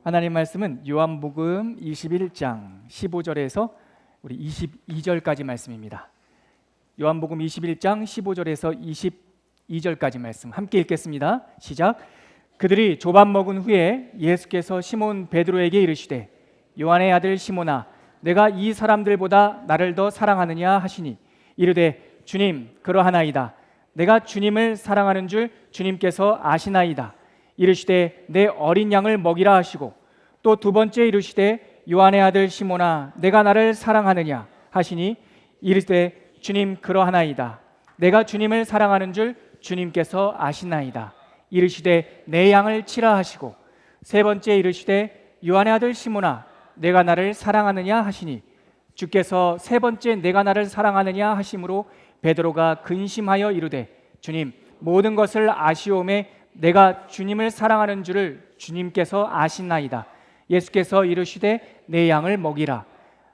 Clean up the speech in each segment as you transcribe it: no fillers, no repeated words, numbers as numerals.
하나님 말씀은 요한복음 21장 15절에서 우리 22절까지 말씀입니다. 요한복음 21장 15절에서 22절까지 말씀 함께 읽겠습니다. 시작. 그들이 조밥 먹은 후에 예수께서 시몬 베드로에게 이르시되 요한의 아들 시몬아 내가 이 사람들보다 나를 더 사랑하느냐 하시니 이르되 주님 그러하나이다. 내가 주님을 사랑하는 줄 주님께서 아시나이다. 이르시되 내 어린 양을 먹이라 하시고 또 두 번째 이르시되 요한의 아들 시몬아 내가 나를 사랑하느냐 하시니 이르시되 주님 그러하나이다. 내가 주님을 사랑하는 줄 주님께서 아시나이다. 이르시되 내 양을 치라 하시고 세 번째 이르시되 요한의 아들 시몬아 내가 나를 사랑하느냐 하시니 주께서 세 번째 내가 나를 사랑하느냐 하심으로 베드로가 근심하여 이르되 주님 모든 것을 아시오매 내가 주님을 사랑하는 줄을 주님께서 아시나이다. 예수께서 이르시되 내 양을 먹이라.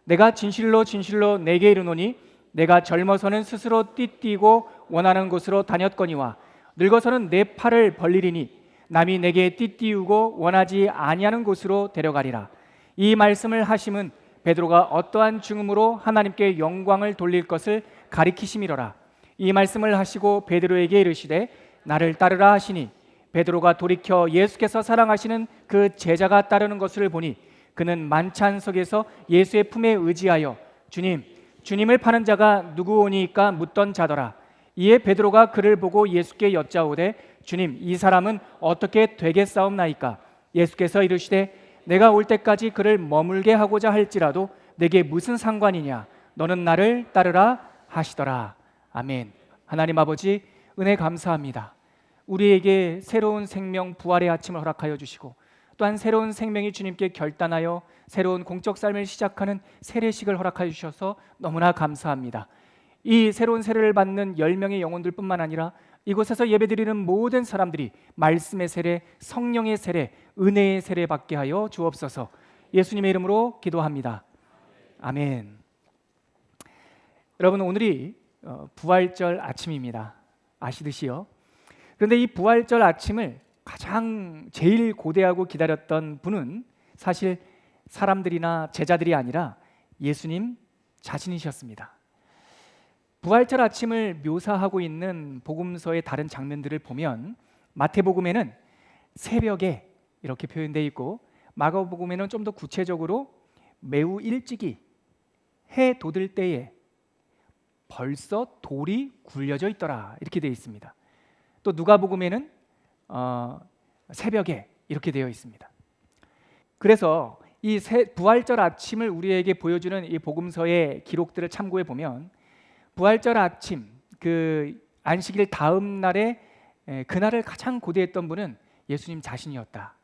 내가 진실로 진실로 내게 이르노니 내가 젊어서는 스스로 띠띠고 원하는 곳으로 다녔거니와 늙어서는 내 팔을 벌리리니 남이 내게 띠띠우고 원하지 아니하는 곳으로 데려가리라. 이 말씀을 하심은 베드로가 어떠한 증음으로 하나님께 영광을 돌릴 것을 가리키심이로라. 이 말씀을 하시고 베드로에게 이르시되 나를 따르라 하시니 베드로가 돌이켜 예수께서 사랑하시는 그 제자가 따르는 것을 보니 그는 만찬석에서 예수의 품에 의지하여 주님을 파는 자가 누구오니까 묻던 자더라. 이에 베드로가 그를 보고 예수께 여짜오되 주님 이 사람은 어떻게 되겠사옵나이까? 예수께서 이르시되 내가 올 때까지 그를 머물게 하고자 할지라도 내게 무슨 상관이냐? 너는 나를 따르라 하시더라. 아멘. 하나님 아버지 은혜 감사합니다. 우리에게 새로운 생명 부활의 아침을 허락하여 주시고 또한 새로운 생명이 주님께 결단하여 새로운 공적 삶을 시작하는 세례식을 허락하여 주셔서 너무나 감사합니다. 이 새로운 세례를 받는 10명의 영혼들뿐만 아니라 이곳에서 예배드리는 모든 사람들이 말씀의 세례, 성령의 세례, 은혜의 세례 받게 하여 주옵소서. 예수님의 이름으로 기도합니다. 아멘. 여러분 오늘이 부활절 아침입니다. 아시듯이요. 그런데 이 부활절 아침을 제일 고대하고 기다렸던 분은 사실 사람들이나 제자들이 아니라 예수님 자신이셨습니다. 부활절 아침을 묘사하고 있는 복음서의 다른 장면들을 보면 마태복음에는 새벽에 이렇게 표현되어 있고 마가복음에는 좀 더 구체적으로 매우 일찍이 해 돋을 때에 벌써 돌이 굴려져 있더라 이렇게 되어 있습니다. 또 누가복음에는 새벽에 이렇게 되어 있습니다. 그래서 이 부활절 아침을 우리에게 보여주는 이 복음서의 기록들을 참고해 보면 부활절 아침 그 안식일 다음 날에 그날을 가장 고대했던 분은 예수님 자신이었다.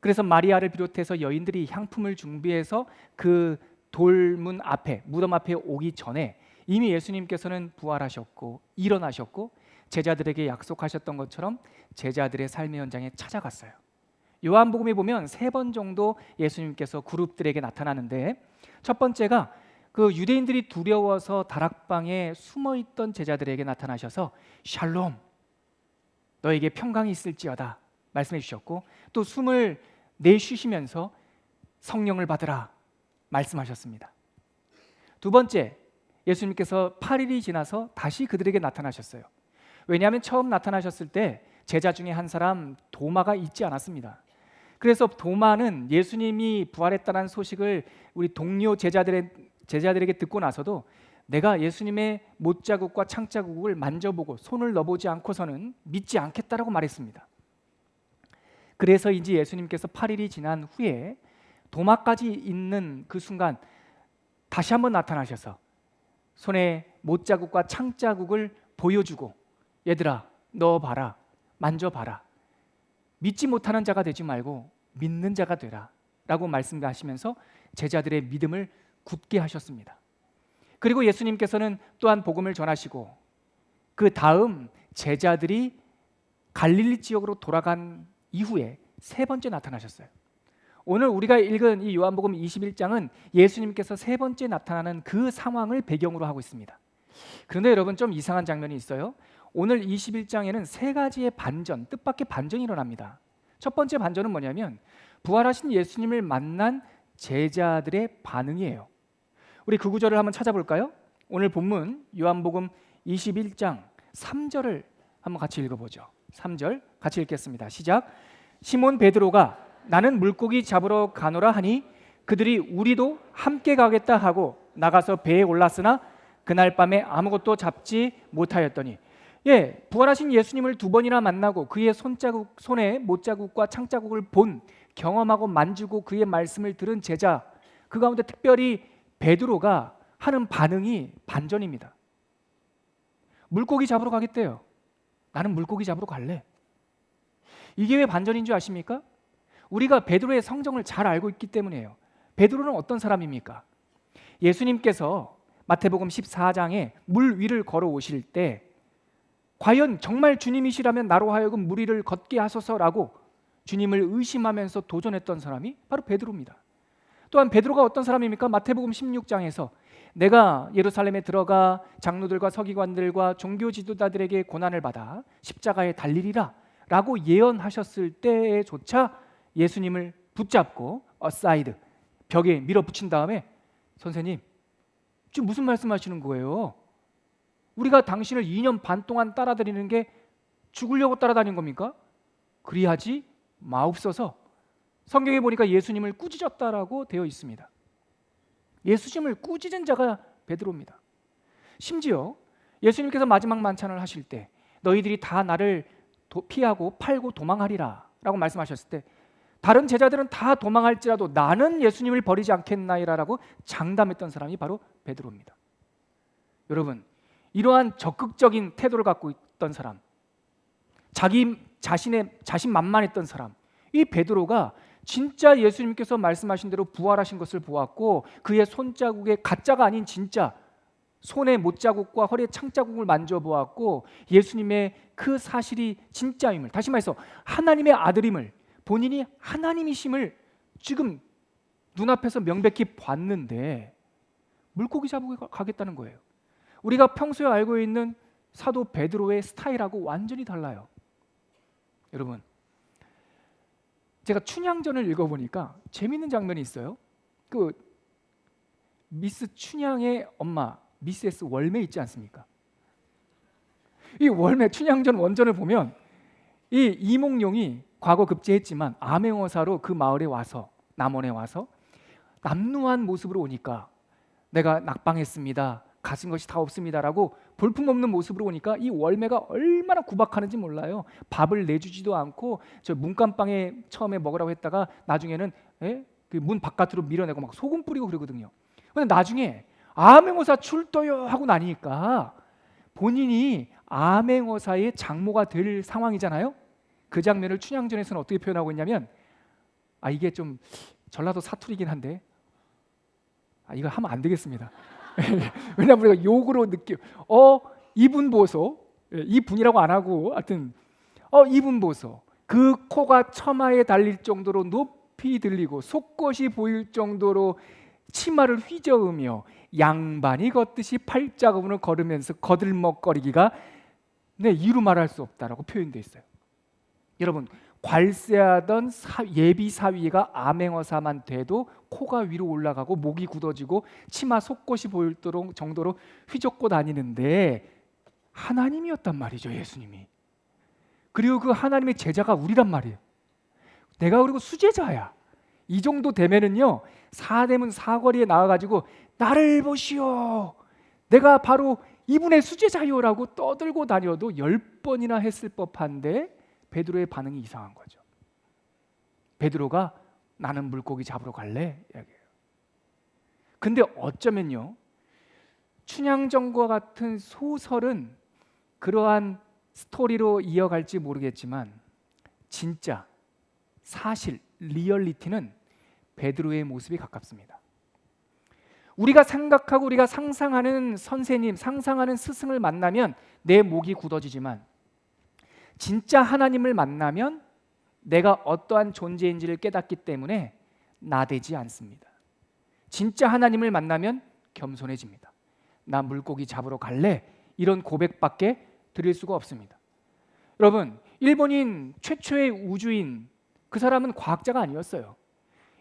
그래서 마리아를 비롯해서 여인들이 향품을 준비해서 그 돌문 앞에 무덤 앞에 오기 전에 이미 예수님께서는 부활하셨고 일어나셨고 제자들에게 약속하셨던 것처럼 제자들의 삶의 현장에 찾아갔어요. 요한복음에 보면 3번 정도 예수님께서 그룹들에게 나타나는데 첫 번째가 그 유대인들이 두려워서 다락방에 숨어있던 제자들에게 나타나셔서 샬롬 너에게 평강이 있을지어다 말씀해 주셨고 또 숨을 내쉬시면서 성령을 받으라 말씀하셨습니다. 두 번째 예수님께서 8일이 지나서 다시 그들에게 나타나셨어요. 왜냐하면 처음 나타나셨을 때 제자 중에 한 사람 도마가 있지 않았습니다. 그래서 도마는 예수님이 부활했다는 소식을 우리 동료 제자들에게 듣고 나서도 내가 예수님의 못자국과 창자국을 만져보고 손을 넣어보지 않고서는 믿지 않겠다라고 말했습니다. 그래서인지 예수님께서 8일이 지난 후에 도마까지 있는 그 순간 다시 한번 나타나셔서 손에 못자국과 창자국을 보여주고 얘들아 너 봐라 만져봐라 믿지 못하는 자가 되지 말고 믿는 자가 되라 라고 말씀하시면서 제자들의 믿음을 굳게 하셨습니다. 그리고 예수님께서는 또한 복음을 전하시고 그 다음 제자들이 갈릴리 지역으로 돌아간 이후에 3번째 나타나셨어요. 오늘 우리가 읽은 이 요한복음 21장은 예수님께서 3번째 나타나는 그 상황을 배경으로 하고 있습니다. 그런데 여러분 좀 이상한 장면이 있어요. 오늘 21장에는 3가지의 반전, 뜻밖의 반전이 일어납니다. 첫 번째 반전은 뭐냐면 부활하신 예수님을 만난 제자들의 반응이에요. 우리 그 구절을 한번 찾아볼까요? 오늘 본문 요한복음 21장 3절을 한번 같이 읽어보죠. 3절 같이 읽겠습니다. 시작. 시몬 베드로가 나는 물고기 잡으러 가노라 하니 그들이 우리도 함께 가겠다 하고 나가서 배에 올랐으나 그날 밤에 아무것도 잡지 못하였더니, 부활하신 예수님을 두 번이나 만나고 그의 손에 못자국과 창자국을 본, 경험하고 만지고 그의 말씀을 들은 제자, 그 가운데 특별히 베드로가 하는 반응이 반전입니다. 물고기 잡으러 가겠대요. 나는 물고기 잡으러 갈래. 이게 왜 반전인 줄 아십니까? 우리가 베드로의 성정을 잘 알고 있기 때문이에요. 베드로는 어떤 사람입니까? 예수님께서 마태복음 14장에 물 위를 걸어오실 때 과연 정말 주님이시라면 나로 하여금 물 위를 걷게 하소서라고 주님을 의심하면서 도전했던 사람이 바로 베드로입니다. 또한 베드로가 어떤 사람입니까? 마태복음 16장에서 내가 예루살렘에 들어가 장로들과 서기관들과 종교 지도자들에게 고난을 받아 십자가에 달리리라 라고 예언하셨을 때조차 예수님을 붙잡고 어사이드, 벽에 밀어붙인 다음에 선생님, 지금 무슨 말씀하시는 거예요? 우리가 당신을 2년 반 동안 따라다니는 게 죽으려고 따라다닌 겁니까? 그리하지 마옵소서. 성경에 보니까 예수님을 꾸짖었다라고 되어 있습니다. 예수님을 꾸짖은 자가 베드로입니다. 심지어 예수님께서 마지막 만찬을 하실 때 너희들이 다 나를 피하고 팔고 도망하리라 라고 말씀하셨을 때 다른 제자들은 다 도망할지라도 나는 예수님을 버리지 않겠나이라고 장담했던 사람이 바로 베드로입니다. 여러분, 이러한 적극적인 태도를 갖고 있던 사람, 자신만만했던 사람, 이 베드로가 진짜 예수님께서 말씀하신 대로 부활하신 것을 보았고 그의 손자국에 가짜가 아닌 진짜 손에 못자국과 허리에 창자국을 만져보았고 예수님의 그 사실이 진짜임을, 다시 말해서 하나님의 아들임을, 본인이 하나님이심을 지금 눈앞에서 명백히 봤는데 물고기 잡으러 가겠다는 거예요. 우리가 평소에 알고 있는 사도 베드로의 스타일하고 완전히 달라요. 여러분, 제가 춘향전을 읽어보니까 재밌는 장면이 있어요. 그 미스 춘향의 엄마 미세스 월매 있지 않습니까? 이 월매 춘향전 원전을 보면 이 이몽룡이 과거 급제했지만 암행어사로 그 마을에 와서, 남원에 와서 남루한 모습으로 오니까 내가 낙방했습니다, 가진 것이 다 없습니다라고 볼품없는 모습으로 오니까 이 월매가 얼마나 구박하는지 몰라요. 밥을 내주지도 않고 저 문간방에 처음에 먹으라고 했다가 나중에는 그 문 바깥으로 밀어내고 막 소금 뿌리고 그러거든요. 근데 나중에 암행어사 출도요 하고 나니까 본인이 암행어사의 장모가 될 상황이잖아요. 그 장면을 춘향전에서는 어떻게 표현하고 있냐면, 이게 좀 전라도 사투리긴 한데 이거 하면 안 되겠습니다. 왜냐면 우리가 욕으로 느끼 이분 보소, 이분이라고 안 하고 하여튼 이분 보소, 그 코가 처마에 달릴 정도로 높이 들리고 속것이 보일 정도로 치마를 휘저으며 양반이 걷듯이 팔자금으로 걸으면서 거들먹거리기가 이루 말할 수 없다라고 표현되어 있어요. 여러분, 괄세하던 예비 사위가 암행어사만 돼도 코가 위로 올라가고 목이 굳어지고 치마 속것이 보일 정도로 휘젓고 다니는데 하나님이었단 말이죠, 예수님이. 그리고 그 하나님의 제자가 우리란 말이에요. 내가 그리고 수제자야. 이 정도 되면은요, 사대문 사거리에 나와가지고 나를 보시오, 내가 바로 이분의 수제자요라고 떠들고 다녀도 10번이나 했을 법한데 베드로의 반응이 이상한 거죠. 베드로가 나는 물고기 잡으러 갈래 이야기해요. 근데 어쩌면요, 춘향전과 같은 소설은 그러한 스토리로 이어갈지 모르겠지만 진짜 사실 리얼리티는 베드로의 모습이 가깝습니다. 우리가 생각하고 우리가 상상하는 선생님, 상상하는 스승을 만나면 내 목이 굳어지지만 진짜 하나님을 만나면 내가 어떠한 존재인지를 깨닫기 때문에 나대지 않습니다. 진짜 하나님을 만나면 겸손해집니다. 나 물고기 잡으러 갈래? 이런 고백밖에 드릴 수가 없습니다. 여러분, 일본인 최초의 우주인 그 사람은 과학자가 아니었어요.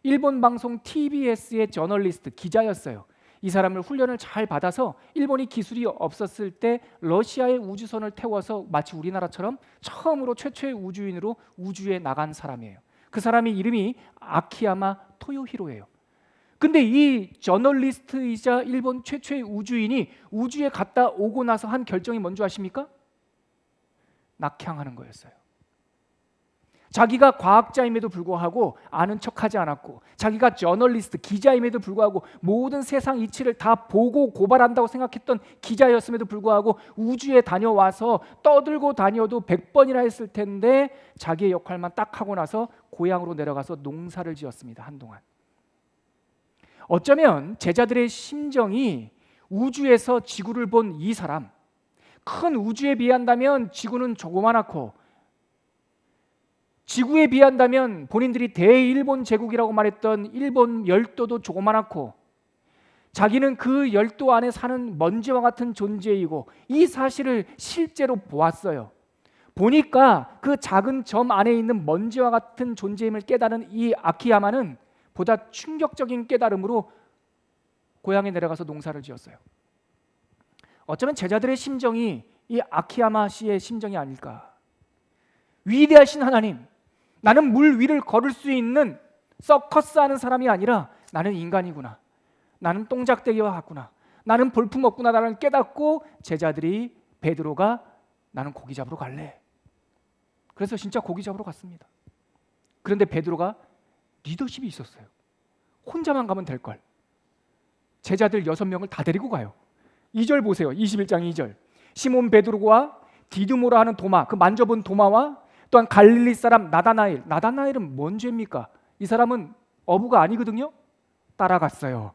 일본 방송 TBS의 저널리스트, 기자였어요. 이 사람을 훈련을 잘 받아서 일본이 기술이 없었을 때 러시아의 우주선을 태워서 마치 우리나라처럼 처음으로 최초의 우주인으로 우주에 나간 사람이에요. 그 사람의 이름이 아키야마 토요히로예요. 근데 이 저널리스트이자 일본 최초의 우주인이 우주에 갔다 오고 나서 한 결정이 뭔지 아십니까? 낙향하는 거였어요. 자기가 과학자임에도 불구하고 아는 척하지 않았고, 자기가 저널리스트, 기자임에도 불구하고 모든 세상 이치를 다 보고 고발한다고 생각했던 기자였음에도 불구하고 우주에 다녀와서 떠들고 다녀도 100번이나 했을 텐데 자기의 역할만 딱 하고 나서 고향으로 내려가서 농사를 지었습니다. 한동안. 어쩌면 제자들의 심정이 우주에서 지구를 본 이 사람, 큰 우주에 비한다면 지구는 조그만하고 지구에 비한다면 본인들이 대일본 제국이라고 말했던 일본 열도도 조그만하고 자기는 그 열도 안에 사는 먼지와 같은 존재이고 이 사실을 실제로 보았어요. 보니까 그 작은 점 안에 있는 먼지와 같은 존재임을 깨달은 이 아키야마는 보다 충격적인 깨달음으로 고향에 내려가서 농사를 지었어요. 어쩌면 제자들의 심정이 이 아키야마 씨의 심정이 아닐까. 위대하신 하나님, 나는 물 위를 걸을 수 있는 서커스하는 사람이 아니라 나는 인간이구나. 나는 똥작대기와 같구나. 나는 볼품없구나. 나를 깨닫고 제자들이 베드로가 나는 고기 잡으러 갈래. 그래서 진짜 고기 잡으러 갔습니다. 그런데 베드로가 리더십이 있었어요. 혼자만 가면 될걸. 제자들 6명을 다 데리고 가요. 2절 보세요. 21장 2절. 시몬 베드로와 디두모라 하는 도마, 그 만져본 도마와 또한 갈릴리 사람 나다나엘. 나다나엘은 뭔 죄입니까? 이 사람은 어부가 아니거든요. 따라갔어요.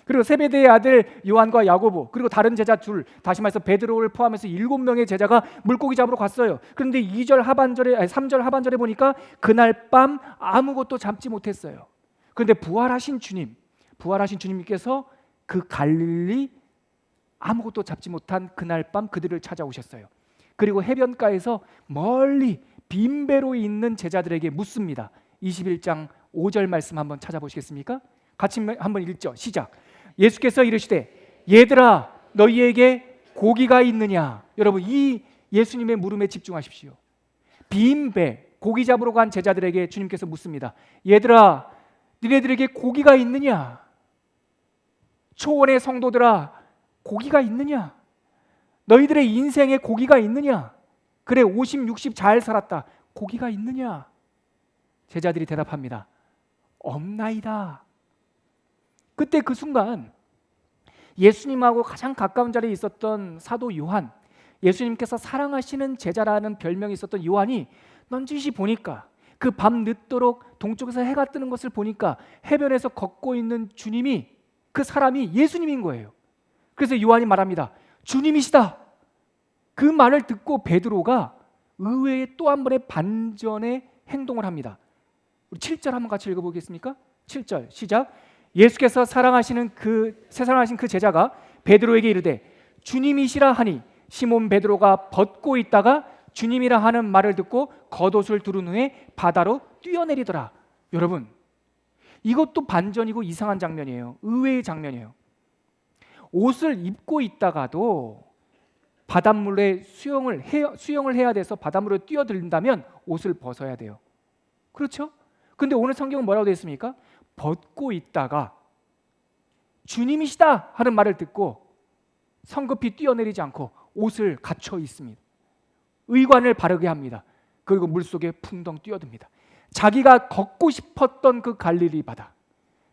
그리고 세베대의 아들 요한과 야고보, 그리고 다른 제자 둘, 다시 말해서 베드로를 포함해서 7명의 제자가 물고기 잡으러 갔어요. 그런데 3절 하반절에 보니까 그날 밤 아무것도 잡지 못했어요. 그런데 부활하신 주님께서 그 갈릴리 아무것도 잡지 못한 그날 밤 그들을 찾아오셨어요. 그리고 해변가에서 멀리 빈배로 있는 제자들에게 묻습니다. 21장 5절 말씀 한번 찾아보시겠습니까? 같이 한번 읽죠. 시작. 예수께서 이르시되 얘들아 너희에게 고기가 있느냐. 여러분, 이 예수님의 물음에 집중하십시오. 빈배, 고기 잡으러 간 제자들에게 주님께서 묻습니다. 얘들아 너희들에게 고기가 있느냐. 초원의 성도들아 고기가 있느냐. 너희들의 인생에 고기가 있느냐. 그래 50, 60 잘 살았다. 고기가 있느냐. 제자들이 대답합니다. 없나이다. 그때 그 순간 예수님하고 가장 가까운 자리에 있었던 사도 요한, 예수님께서 사랑하시는 제자라는 별명이 있었던 요한이 넌지시 보니까 그 밤 늦도록 동쪽에서 해가 뜨는 것을 보니까 해변에서 걷고 있는 주님이, 그 사람이 예수님인 거예요. 그래서 요한이 말합니다. 주님이시다. 그 말을 듣고 베드로가 의외의 또 한 번의 반전의 행동을 합니다. 우리 7절 한번 같이 읽어보겠습니까? 7절 시작. 예수께서 사랑하신 그 제자가 베드로에게 이르되 주님이시라 하니 시몬 베드로가 벗고 있다가 주님이라 하는 말을 듣고 겉옷을 두른 후에 바다로 뛰어내리더라. 여러분, 이것도 반전이고 이상한 장면이에요. 의외의 장면이에요. 옷을 입고 있다가도 바닷물에 수영을 해야 돼서 바닷물에 뛰어들다면 옷을 벗어야 돼요. 그렇죠? 근데 오늘 성경은 뭐라고 되어 있습니까? 벗고 있다가 주님이시다 하는 말을 듣고 성급히 뛰어내리지 않고 옷을 갖춰 있습니다. 의관을 바르게 합니다. 그리고 물속에 풍덩 뛰어듭니다. 자기가 걷고 싶었던 그 갈릴리 바다,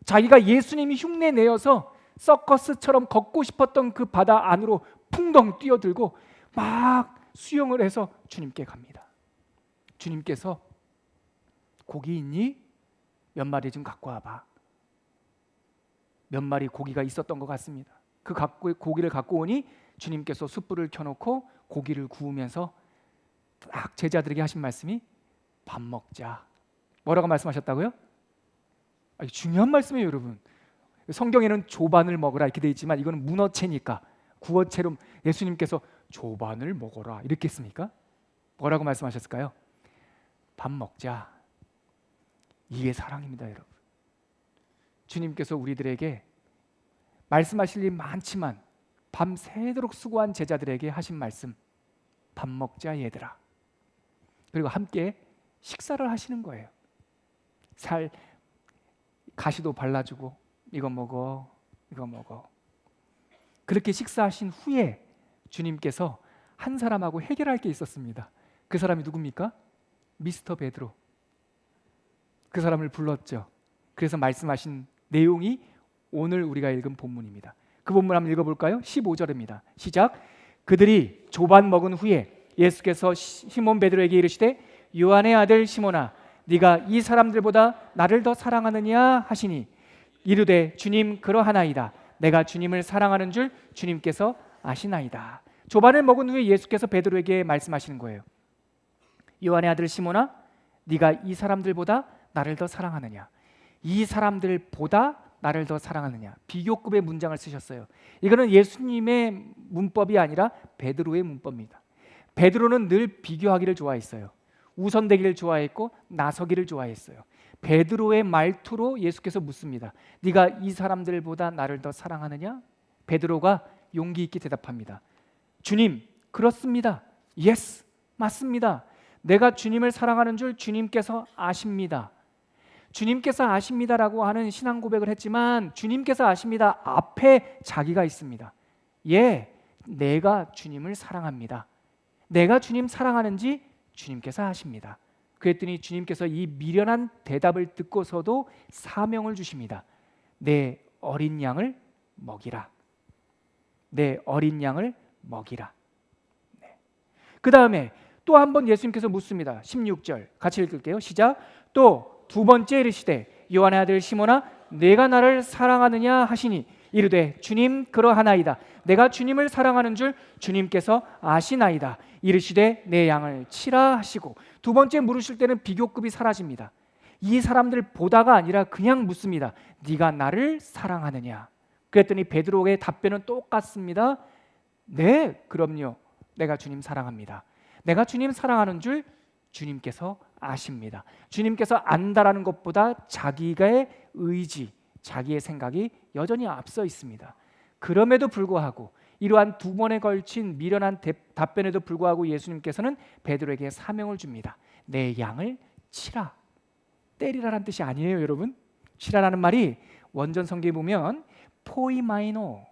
자기가 예수님이 흉내내어서 서커스처럼 걷고 싶었던 그 바다 안으로 풍덩 뛰어들고 막 수영을 해서 주님께 갑니다. 주님께서 고기 있니? 몇 마리 좀 갖고 와봐. 몇 마리 고기가 있었던 것 같습니다. 그 고기를 갖고 오니 주님께서 숯불을 켜놓고 고기를 구우면서 딱 제자들에게 하신 말씀이 밥 먹자. 뭐라고 말씀하셨다고요? 중요한 말씀이에요, 여러분. 성경에는 조반을 먹으라 이렇게 되어 있지만 이거는 문어체니까 구어체로 예수님께서 조반을 먹어라 이렇게 했습니까? 뭐라고 말씀하셨을까요? 밥 먹자. 이게 사랑입니다, 여러분. 주님께서 우리들에게 말씀하실 일 많지만 밤새도록 수고한 제자들에게 하신 말씀, 밥 먹자 얘들아. 그리고 함께 식사를 하시는 거예요. 가시도 발라주고 이거 먹어, 이거 먹어. 그렇게 식사하신 후에 주님께서 한 사람하고 해결할 게 있었습니다. 그 사람이 누굽니까? 미스터 베드로. 그 사람을 불렀죠. 그래서 말씀하신 내용이 오늘 우리가 읽은 본문입니다. 그 본문 한번 읽어볼까요? 15절입니다. 시작. 그들이 조반 먹은 후에 예수께서 시몬 베드로에게 이르시되 요한의 아들 시몬아 네가 이 사람들보다 나를 더 사랑하느냐 하시니 이르되 주님 그러하나이다. 내가 주님을 사랑하는 줄 주님께서 아시나이다. 조반을 먹은 후에 예수께서 베드로에게 말씀하시는 거예요. 요한의 아들 시몬아 네가 이 사람들보다 나를 더 사랑하느냐. 이 사람들보다 나를 더 사랑하느냐. 비교급의 문장을 쓰셨어요. 이거는 예수님의 문법이 아니라 베드로의 문법입니다. 베드로는 늘 비교하기를 좋아했어요. 우선되기를 좋아했고 나서기를 좋아했어요. 베드로의 말투로 예수께서 묻습니다. 네가 이 사람들보다 나를 더 사랑하느냐? 베드로가 용기 있게 대답합니다. 주님, 그렇습니다. 예스, 맞습니다. 내가 주님을 사랑하는 줄 주님께서 아십니다. 주님께서 아십니다라고 하는 신앙 고백을 했지만 주님께서 아십니다 앞에 자기가 있습니다. 예, 내가 주님을 사랑합니다. 내가 주님 사랑하는지 주님께서 아십니다. 그랬더니 주님께서 이 미련한 대답을 듣고서도 사명을 주십니다. 내 어린 양을 먹이라. 내 어린 양을 먹이라. 네. 그 다음에 또 한 번 예수님께서 묻습니다. 16절 같이 읽을게요. 시작. 또 두 번째 이르시되 요한의 아들 시몬아 내가 나를 사랑하느냐 하시니 이르되 주님 그러하나이다. 내가 주님을 사랑하는 줄 주님께서 아시나이다. 이르시되 내 양을 치라 하시고 두 번째 물으실 때는 비교급이 사라집니다. 이 사람들 보다가 아니라 그냥 묻습니다. 네가 나를 사랑하느냐. 그랬더니 베드로의 답변은 똑같습니다. 네, 그럼요. 내가 주님 사랑합니다. 내가 주님 사랑하는 줄 주님께서 아십니다. 주님께서 안다라는 것보다 자기의 의지, 자기의 생각이 여전히 앞서 있습니다. 그럼에도 불구하고 이러한 두 번에 걸친 미련한 답변에도 불구하고 예수님께서는 베드로에게 사명을 줍니다. 내 양을 치라. 때리라라는 뜻이 아니에요, 여러분. 치라라는 말이 원전 성경에 보면 포이마이노,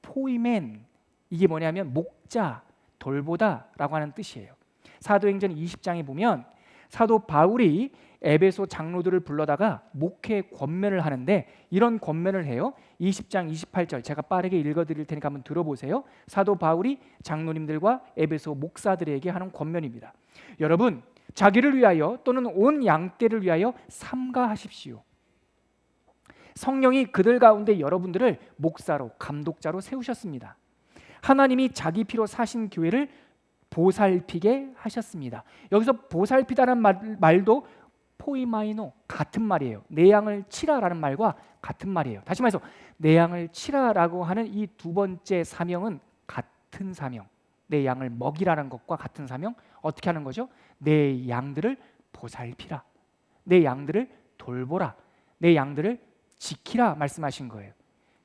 포이맨, 이게 뭐냐면 목자, 돌보다라고 하는 뜻이에요. 사도행전 20장에 보면 사도 바울이 에베소 장로들을 불러다가 목회 권면을 하는데 이런 권면을 해요. 20장 28절 제가 빠르게 읽어드릴 테니까 한번 들어보세요. 사도 바울이 장로님들과 에베소 목사들에게 하는 권면입니다. 여러분, 자기를 위하여 또는 온 양떼를 위하여 삼가하십시오. 성령이 그들 가운데 여러분들을 목사로 감독자로 세우셨습니다. 하나님이 자기 피로 사신 교회를 보살피게 하셨습니다. 여기서 보살피다라는 말도 포이마이노 같은 말이에요. 내 양을 치라라는 말과 같은 말이에요. 다시 말해서 내 양을 치라라고 하는 이 두 번째 사명은 같은 사명. 내 양을 먹이라는 것과 같은 사명. 어떻게 하는 거죠? 내 양들을 보살피라. 내 양들을 돌보라. 내 양들을 지키라 말씀하신 거예요.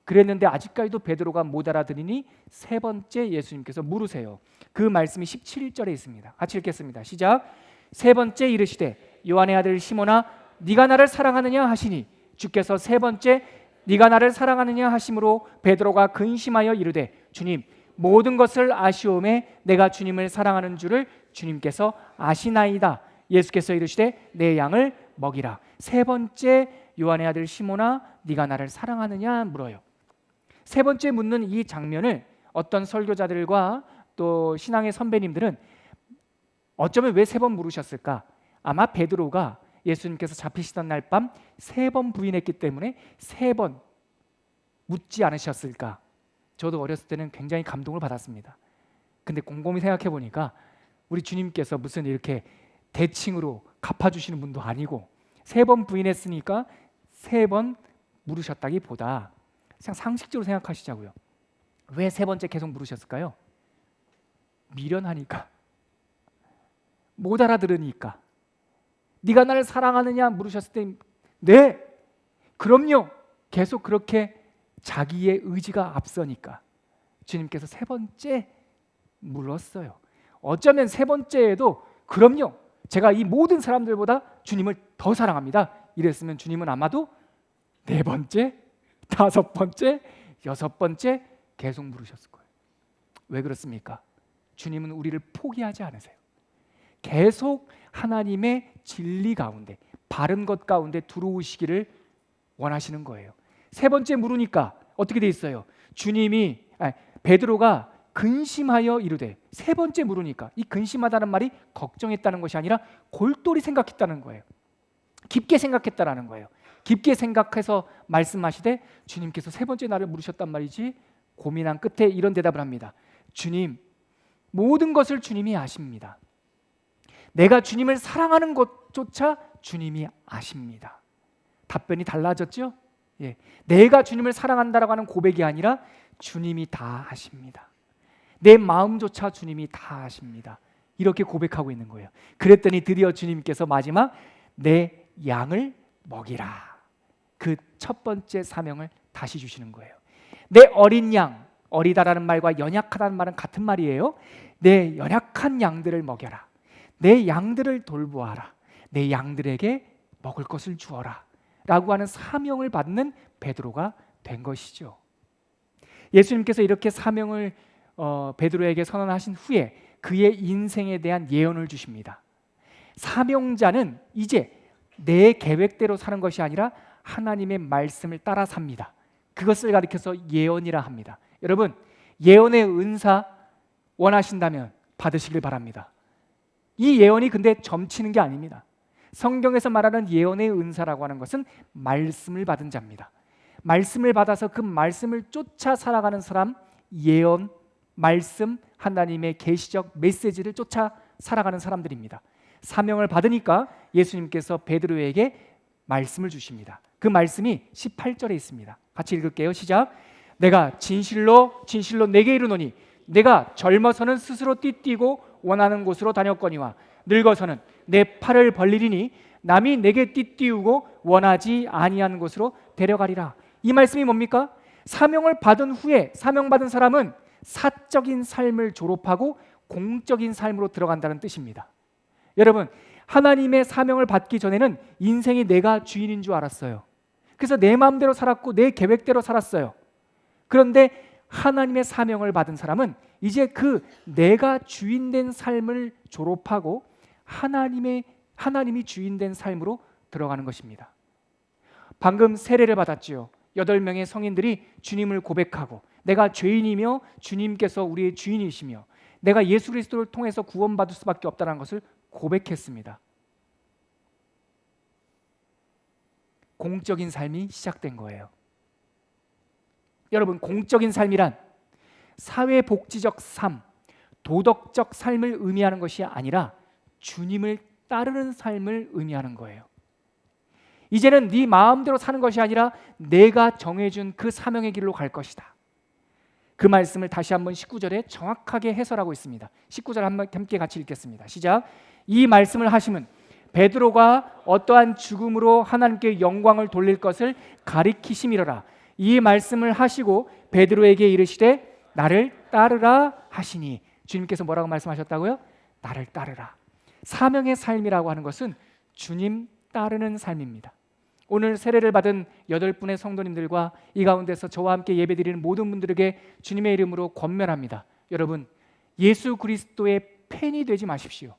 그랬는데 아직까지도 베드로가 못 알아들으니 세 번째 예수님께서 물으세요. 그 말씀이 17절에 있습니다. 같이 읽겠습니다. 시작. 세 번째 이르시되 요한의 아들 시몬아 네가 나를 사랑하느냐 하시니 주께서 세 번째 네가 나를 사랑하느냐 하심으로 베드로가 근심하여 이르되 주님 모든 것을 아시오매 내가 주님을 사랑하는 줄을 주님께서 아시나이다. 예수께서 이르시되 내 양을 먹이라. 세 번째 요한의 아들 시몬아 네가 나를 사랑하느냐 물어요. 세 번째 묻는 이 장면을 어떤 설교자들과 또 신앙의 선배님들은 어쩌면 왜 세 번 물으셨을까? 아마 베드로가 예수님께서 잡히시던 날 밤 세 번 부인했기 때문에 세 번 묻지 않으셨을까? 저도 어렸을 때는 굉장히 감동을 받았습니다. 근데 곰곰이 생각해 보니까 우리 주님께서 무슨 이렇게 대칭으로 갚아주시는 분도 아니고 세 번 부인했으니까 세 번 물으셨다기보다 그냥 상식적으로 생각하시자고요. 왜 세 번째 계속 물으셨을까요? 미련하니까, 못 알아들으니까, 네가 나를 사랑하느냐 물으셨을 때 네, 그럼요. 계속 그렇게 자기의 의지가 앞서니까 주님께서 세 번째 물었어요. 어쩌면 세 번째에도 그럼요, 제가 이 모든 사람들보다 주님을 더 사랑합니다 이랬으면 주님은 아마도 네 번째, 다섯 번째, 여섯 번째 계속 물으셨을 거예요. 왜 그렇습니까? 주님은 우리를 포기하지 않으세요. 계속 하나님의 진리 가운데, 바른 것 가운데 들어오시기를 원하시는 거예요. 세 번째 물으니까 어떻게 돼 있어요? 베드로가 근심하여 이르되, 세 번째 물으니까 이 근심하다는 말이 걱정했다는 것이 아니라 골똘히 생각했다는 거예요. 깊게 생각했다라는 거예요. 깊게 생각해서 말씀하시되 주님께서 세 번째 나를 물으셨단 말이지. 고민한 끝에 이런 대답을 합니다. 주님, 모든 것을 주님이 아십니다. 내가 주님을 사랑하는 것조차 주님이 아십니다. 답변이 달라졌죠? 예. 내가 주님을 사랑한다라고 하는 고백이 아니라 주님이 다 아십니다. 내 마음조차 주님이 다 아십니다. 이렇게 고백하고 있는 거예요. 그랬더니 드디어 주님께서 마지막 내 양을 먹이라, 그 첫 번째 사명을 다시 주시는 거예요. 내 어린 양, 어리다라는 말과 연약하다는 말은 같은 말이에요. 내 연약한 양들을 먹여라. 내 양들을 돌보아라. 내 양들에게 먹을 것을 주어라 라고 하는 사명을 받는 베드로가 된 것이죠. 예수님께서 이렇게 사명을 베드로에게 선언하신 후에 그의 인생에 대한 예언을 주십니다. 사명자는 이제 내 계획대로 사는 것이 아니라 하나님의 말씀을 따라 삽니다. 그것을 가리켜서 예언이라 합니다. 여러분, 예언의 은사 원하신다면 받으시길 바랍니다. 이 예언이 근데 점치는 게 아닙니다. 성경에서 말하는 예언의 은사라고 하는 것은 말씀을 받은 자입니다. 말씀을 받아서 그 말씀을 쫓아 살아가는 사람, 예언, 말씀, 하나님의 계시적 메시지를 쫓아 살아가는 사람들입니다. 사명을 받으니까 예수님께서 베드로에게 말씀을 주십니다. 그 말씀이 18절에 있습니다. 같이 읽을게요. 시작. 내가 진실로 내게 이르노니 내가 젊어서는 스스로 띠뛰고 원하는 곳으로 다녔거니와 늙어서는 내 팔을 벌리리니 남이 내게 띠띠우고 원하지 아니하는 곳으로 데려가리라. 이 말씀이 뭡니까? 사명을 받은 후에, 사명받은 사람은 사적인 삶을 졸업하고 공적인 삶으로 들어간다는 뜻입니다. 여러분, 하나님의 사명을 받기 전에는 인생이 내가 주인인 줄 알았어요. 그래서 내 마음대로 살았고 내 계획대로 살았어요. 그런데 하나님의 사명을 받은 사람은 이제 그 내가 주인된 삶을 졸업하고 하나님이 주인된 삶으로 들어가는 것입니다. 방금 세례를 받았지요. 8명의 성인들이 주님을 고백하고 내가 죄인이며 주님께서 우리의 주인이시며 내가 예수 그리스도를 통해서 구원받을 수밖에 없다는 것을 고백했습니다. 공적인 삶이 시작된 거예요. 여러분, 공적인 삶이란 사회복지적 삶, 도덕적 삶을 의미하는 것이 아니라 주님을 따르는 삶을 의미하는 거예요. 이제는 네 마음대로 사는 것이 아니라 내가 정해준 그 사명의 길로 갈 것이다. 그 말씀을 다시 한번 19절에 정확하게 해설하고 있습니다. 19절 함께 같이 읽겠습니다. 시작. 이 말씀을 하심은 베드로가 어떠한 죽음으로 하나님께 영광을 돌릴 것을 가리키심이로라. 이 말씀을 하시고 베드로에게 이르시되 나를 따르라 하시니. 주님께서 뭐라고 말씀하셨다고요? 나를 따르라. 사명의 삶이라고 하는 것은 주님 따르는 삶입니다. 오늘 세례를 받은 8분의 성도님들과 이 가운데서 저와 함께 예배드리는 모든 분들에게 주님의 이름으로 권면합니다. 여러분, 예수 그리스도의 팬이 되지 마십시오.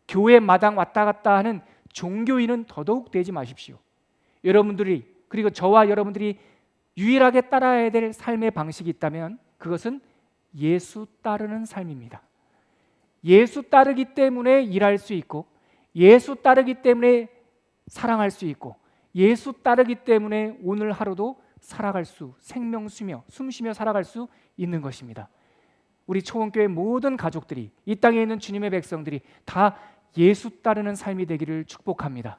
교회 마당 왔다 갔다 하는 종교인은 더더욱 되지 마십시오. 여러분들이, 그리고 저와 여러분들이 유일하게 따라야 될 삶의 방식이 있다면 그것은 예수 따르는 삶입니다. 예수 따르기 때문에 일할 수 있고, 예수 따르기 때문에 사랑할 수 있고, 예수 따르기 때문에 오늘 하루도 살아갈 수, 생명 쉬며 숨쉬며 살아갈 수 있는 것입니다. 우리 초원교회 모든 가족들이, 이 땅에 있는 주님의 백성들이 다 예수 따르는 삶이 되기를 축복합니다.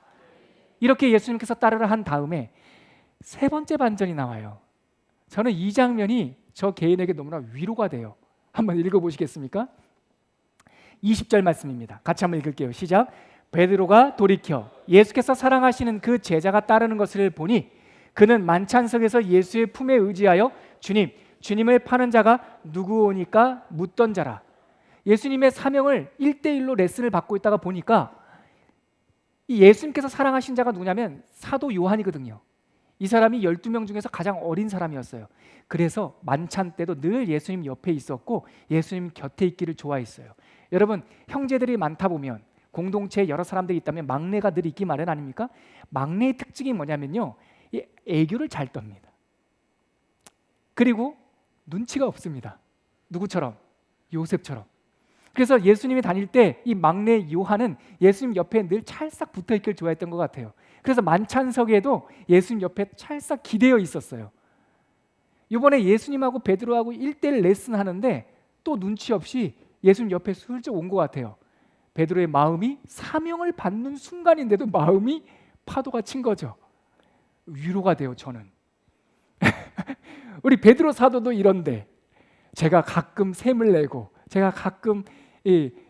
이렇게 예수님께서 따르라 한 다음에 세 번째 반전이 나와요. 저는 이 장면이 저 개인에게 너무나 위로가 돼요. 한번 읽어보시겠습니까? 20절 말씀입니다. 같이 한번 읽을게요. 시작. 베드로가 돌이켜 예수께서 사랑하시는 그 제자가 따르는 것을 보니 그는 만찬석에서 예수의 품에 의지하여 주님을 파는 자가 누구오니까 묻던 자라. 예수님의 사명을 1대1로 레슨을 받고 있다가 보니까 이 예수님께서 사랑하신 자가 누구냐면 사도 요한이거든요. 이 사람이 12명 중에서 가장 어린 사람이었어요. 그래서 만찬 때도 늘 예수님 옆에 있었고 예수님 곁에 있기를 좋아했어요. 여러분, 형제들이 많다 보면 공동체에 여러 사람들이 있다면 막내가 늘 있기 마련 아닙니까? 막내의 특징이 뭐냐면요, 이 애교를 잘 떱니다. 그리고 눈치가 없습니다. 누구처럼? 요셉처럼. 그래서 예수님이 다닐 때 이 막내 요한은 예수님 옆에 늘 찰싹 붙어있길 좋아했던 것 같아요. 그래서 만찬석에도 예수님 옆에 찰싹 기대어 있었어요. 이번에 예수님하고 베드로하고 1대1 레슨 하는데 또 눈치 없이 예수님 옆에 슬쩍 온 것 같아요. 베드로의 마음이 사명을 받는 순간인데도 마음이 파도가 친 거죠. 위로가 돼요, 저는. 우리 베드로 사도도 이런데 제가 가끔 샘을 내고 제가 가끔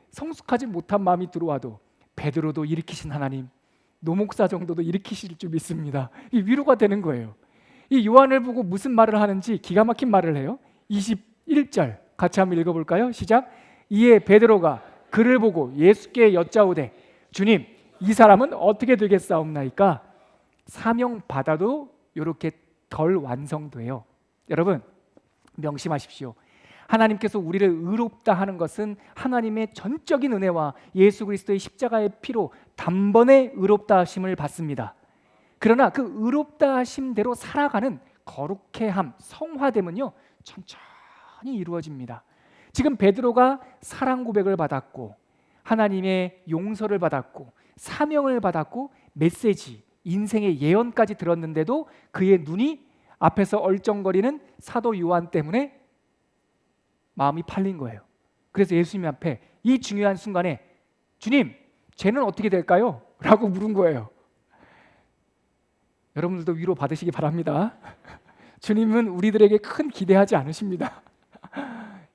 성숙하지 못한 마음이 들어와도 베드로도 일으키신 하나님, 노목사 정도도 일으키실 줄 믿습니다. 이 위로가 되는 거예요. 이 요한을 보고 무슨 말을 하는지 기가 막힌 말을 해요. 21절 같이 한번 읽어볼까요? 시작. 이에 베드로가 그를 보고 예수께 여짜오되 주님, 이 사람은 어떻게 되겠사옵나이까? 사명 받아도 이렇게 덜 완성돼요. 여러분, 명심하십시오. 하나님께서 우리를 의롭다 하는 것은 하나님의 전적인 은혜와 예수 그리스도의 십자가의 피로 단번에 의롭다 하심을 받습니다. 그러나 그 의롭다 하심대로 살아가는 거룩해함, 성화됨은요, 천천히 이루어집니다. 지금 베드로가 사랑 고백을 받았고 하나님의 용서를 받았고 사명을 받았고 메시지, 인생의 예언까지 들었는데도 그의 눈이 앞에서 얼쩡거리는 사도 요한 때문에 마음이 팔린 거예요. 그래서 예수님 앞에 이 중요한 순간에 주님, 쟤는 어떻게 될까요? 라고 물은 거예요. 여러분들도 위로 받으시기 바랍니다. 주님은 우리들에게 큰 기대하지 않으십니다.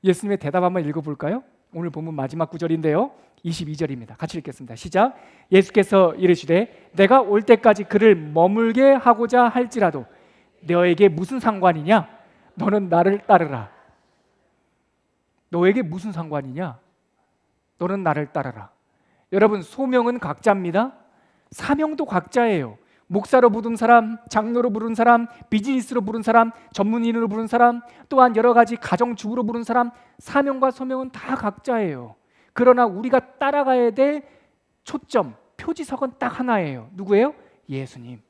예수님의 대답 한번 읽어볼까요? 오늘 본문 마지막 구절인데요, 22절입니다. 같이 읽겠습니다. 시작. 예수께서 이르시되 내가 올 때까지 그를 머물게 하고자 할지라도 너에게 무슨 상관이냐? 너는 나를 따르라. 너에게 무슨 상관이냐? 너는 나를 따르라. 여러분, 소명은 각자입니다. 사명도 각자예요. 목사로 부른 사람, 장로로 부른 사람, 비즈니스로 부른 사람, 전문인으로 부른 사람, 또한 여러 가지 가정주부로 부른 사람, 사명과 소명은 다 각자예요. 그러나 우리가 따라가야 될 초점, 표지석은 딱 하나예요. 누구예요? 예수님.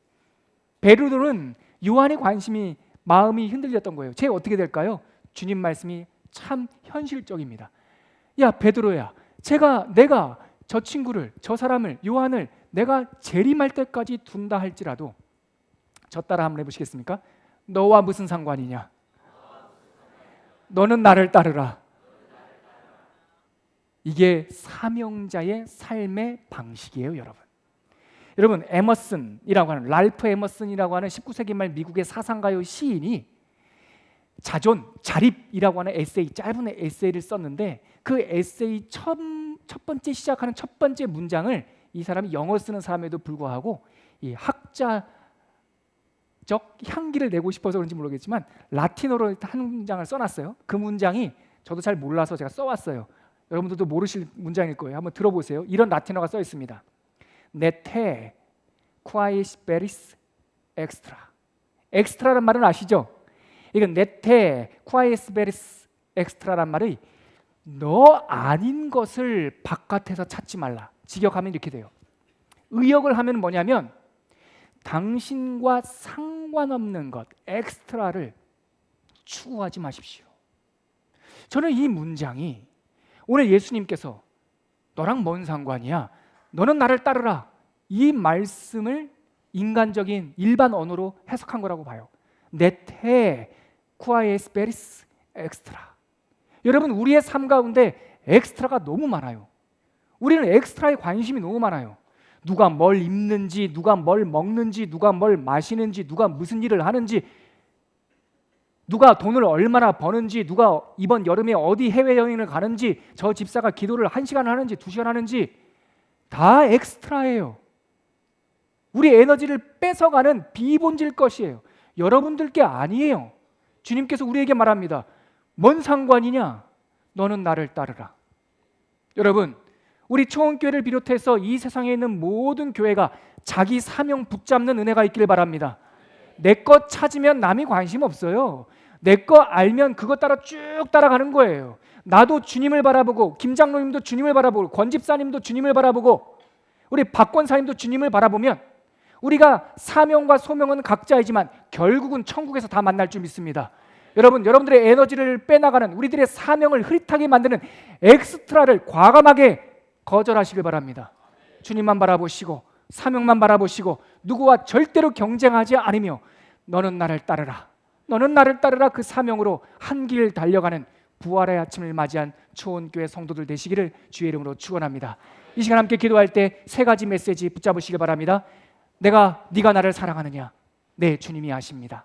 베드로는 요한의 관심이, 마음이 흔들렸던 거예요. 쟤 어떻게 될까요? 주님 말씀이 참 현실적입니다. 야, 베드로야, 내가 저 친구를, 저 사람을, 요한을 내가 재림할 때까지 둔다 할지라도, 저 따라 한번 해보시겠습니까? 너와 무슨 상관이냐? 너는 나를 따르라. 이게 사명자의 삶의 방식이에요, 여러분. 여러분, 에머슨이라고 하는, 랄프 에머슨이라고 하는 19세기 말 미국의 사상가요 시인이 자립이라고 하는 에세이, 짧은 에세이를 썼는데 그 에세이 첫 번째 시작하는 첫 번째 문장을 이 사람이 영어 쓰는 사람에도 불구하고 이 학자적 향기를 내고 싶어서 그런지 모르겠지만 라틴어로 한 문장을 써놨어요. 그 문장이 저도 잘 몰라서 제가 써왔어요. 여러분들도 모르실 문장일 거예요. 한번 들어보세요. 이런 라틴어가 써 있습니다. 네테 콰이스 베리스 엑스트라. 엑스트라란 말은 아시죠? 이건 네테 콰이스 베리스 엑스트라란 말이 너 아닌 것을 바깥에서 찾지 말라. 직역하면 이렇게 돼요. 의역을 하면 뭐냐면 당신과 상관없는 것, 엑스트라를 추구하지 마십시오. 저는 이 문장이 오늘 예수님께서 너랑 뭔 상관이야? 너는 나를 따르라. 이 말씀을 인간적인 일반 언어로 해석한 거라고 봐요. 네테 쿠아에스 베리스 엑스트라. 여러분, 우리의 삶 가운데 엑스트라가 너무 많아요. 우리는 엑스트라에 관심이 너무 많아요. 누가 뭘 입는지, 누가 뭘 먹는지, 누가 뭘 마시는지, 누가 무슨 일을 하는지, 누가 돈을 얼마나 버는지, 누가 이번 여름에 어디 해외여행을 가는지, 저 집사가 기도를 1시간 하는지 2시간 하는지 다 엑스트라예요. 우리 에너지를 뺏어가는 비본질 것이에요. 여러분들께 아니에요. 주님께서 우리에게 말합니다. 뭔 상관이냐? 너는 나를 따르라. 여러분, 우리 초원교회를 비롯해서 이 세상에 있는 모든 교회가 자기 사명 붙잡는 은혜가 있기를 바랍니다. 내 것 찾으면 남이 관심 없어요. 내 거 알면 그것 따라 쭉 따라가는 거예요. 나도 주님을 바라보고, 김장로님도 주님을 바라보고, 권집사님도 주님을 바라보고, 우리 박권사님도 주님을 바라보면 우리가 사명과 소명은 각자이지만 결국은 천국에서 다 만날 줄 믿습니다. 여러분, 여러분들의 에너지를 빼나가는, 우리들의 사명을 흐릿하게 만드는 엑스트라를 과감하게 거절하시길 바랍니다. 주님만 바라보시고 사명만 바라보시고 누구와 절대로 경쟁하지 않으며 너는 나를 따르라, 너는 나를 따르라, 그 사명으로 한 길 달려가는 부활의 아침을 맞이한 초원교회 성도들 되시기를 주의 이름으로 축원합니다. 이 시간 함께 기도할 때 세 가지 메시지 붙잡으시길 바랍니다. 네가 나를 사랑하느냐? 네, 주님이 아십니다.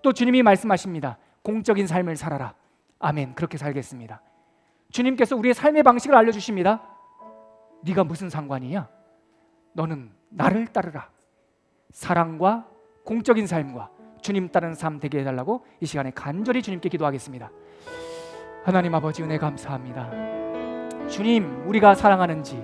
또 주님이 말씀하십니다. 공적인 삶을 살아라. 아멘, 그렇게 살겠습니다. 주님께서 우리의 삶의 방식을 알려주십니다. 네가 무슨 상관이냐? 너는 나를 따르라. 사랑과 공적인 삶과 주님 따르는 삶 되게 해달라고 이 시간에 간절히 주님께 기도하겠습니다. 하나님 아버지, 은혜 감사합니다. 주님, 우리가 사랑하는지,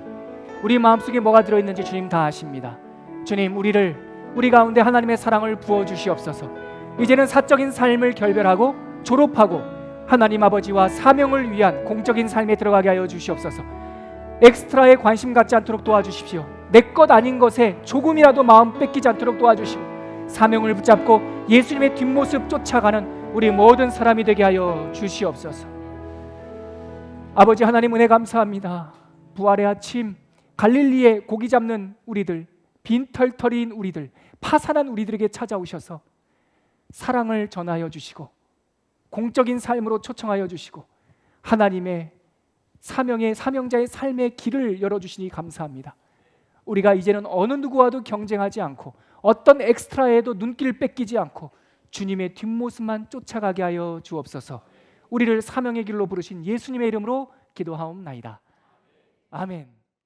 우리 마음속에 뭐가 들어있는지 주님 다 아십니다. 주님, 우리 가운데 하나님의 사랑을 부어주시옵소서. 이제는 사적인 삶을 결별하고 졸업하고 하나님 아버지와 사명을 위한 공적인 삶에 들어가게 하여 주시옵소서. 엑스트라에 관심 갖지 않도록 도와주십시오. 내 것 아닌 것에 조금이라도 마음 뺏기지 않도록 도와주시고 사명을 붙잡고 예수님의 뒷모습 쫓아가는 우리 모든 사람이 되게 하여 주시옵소서. 아버지 하나님, 은혜 감사합니다. 부활의 아침, 갈릴리에 고기 잡는 우리들, 빈털터리인 우리들, 파산한 우리들에게 찾아오셔서 사랑을 전하여 주시고 공적인 삶으로 초청하여 주시고 하나님의 사명자의 삶의 길을 열어주시니 감사합니다. 우리가 이제는 어느 누구와도 경쟁하지 않고 어떤 엑스트라에도 눈길 뺏기지 않고 주님의 뒷모습만 쫓아가게 하여 주옵소서. 우리를 사명의 길로 부르신 예수님의 이름으로 기도하옵나이다. 아멘.